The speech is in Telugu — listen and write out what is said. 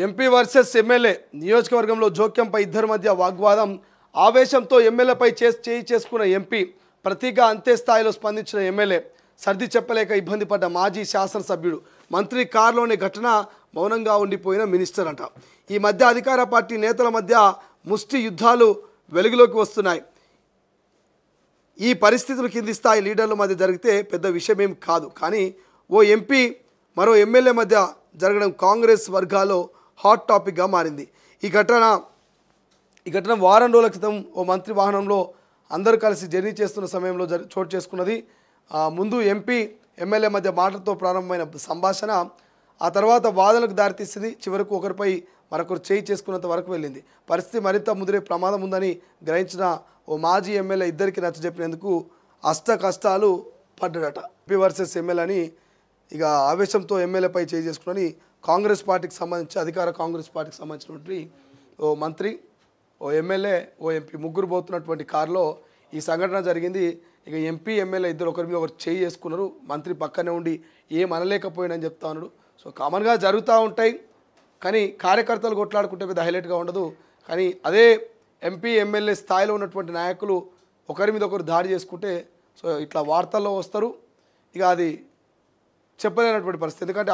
ఎంపీ వర్సెస్ ఎమ్మెల్యే నియోజకవర్గంలో జోక్యంపై ఇద్దరి మధ్య వాగ్వాదం. ఆవేశంతో ఎమ్మెల్యేపై చేయి చేసుకున్న ఎంపీ, ప్రతిగా అంతే స్థాయిలో స్పందించిన ఎమ్మెల్యే. సర్ది చెప్పలేక ఇబ్బంది పడ్డ మాజీ శాసనసభ్యుడు. మంత్రి కారులోని ఘటన, మౌనంగా ఉండిపోయిన మినిస్టర్ అంట. ఈ మధ్య అధికార పార్టీ నేతల మధ్య ముష్టి యుద్ధాలు వెలుగులోకి వస్తున్నాయి. ఈ పరిస్థితులు కింది స్థాయి లీడర్ల మధ్య జరిగితే పెద్ద విషయమేం కాదు, కానీ ఓ ఎంపీ మరో ఎమ్మెల్యే మధ్య జరగడం కాంగ్రెస్ వర్గాల్లో హాట్ టాపిక్గా మారింది. ఈ ఘటన వారం రోజుల క్రితం ఓ మంత్రి వాహనంలో అందరూ కలిసి జర్నీ చేస్తున్న సమయంలో చోటు చేసుకున్నది. ముందు ఎంపీ ఎమ్మెల్యే మధ్య మాటలతో ప్రారంభమైన సంభాషణ ఆ తర్వాత వాదనకు దారితీసింది. చివరకు ఒకరిపై మరొకరు చేయి చేసుకున్నంత వరకు వెళ్ళింది. పరిస్థితి మరింత ముదిరే ప్రమాదం ఉందని గ్రహించిన ఓ మాజీ ఎమ్మెల్యే ఇద్దరికి నచ్చజెప్పినందుకు అష్ట కష్టాలు పడ్డాడట. ఎంపీ వర్సెస్ ఎమ్మెల్యే అని ఇక ఆవేశంతో ఎమ్మెల్యేపై చేయి చేసుకుని కాంగ్రెస్ పార్టీకి సంబంధించి కాంగ్రెస్ పార్టీకి సంబంధించినటువంటి ఓ మంత్రి, ఓ ఎమ్మెల్యే, ఓ ఎంపీ ముగ్గురు పోతున్నటువంటి కారులో ఈ సంఘటన జరిగింది. ఇక ఎంపీ ఎమ్మెల్యే ఇద్దరు ఒకరి మీద ఒకరు చేయి చేసుకున్నారు. మంత్రి పక్కనే ఉండి ఏం అనలేకపోయినని చెప్తా ఉన్నాడు. సో కామన్గా జరుగుతూ ఉంటాయి, కానీ కార్యకర్తలు కొట్లాడుకుంటే పెద్ద హైలైట్గా ఉండదు. కానీ అదే ఎంపీ ఎమ్మెల్యే స్థాయిలో ఉన్నటువంటి నాయకులు ఒకరి మీద ఒకరు దాడి చేసుకుంటే సో ఇట్లా వార్తల్లో వస్తారు. ఇక అది చెప్పలేనటువంటి పరిస్థితి. ఎందుకంటే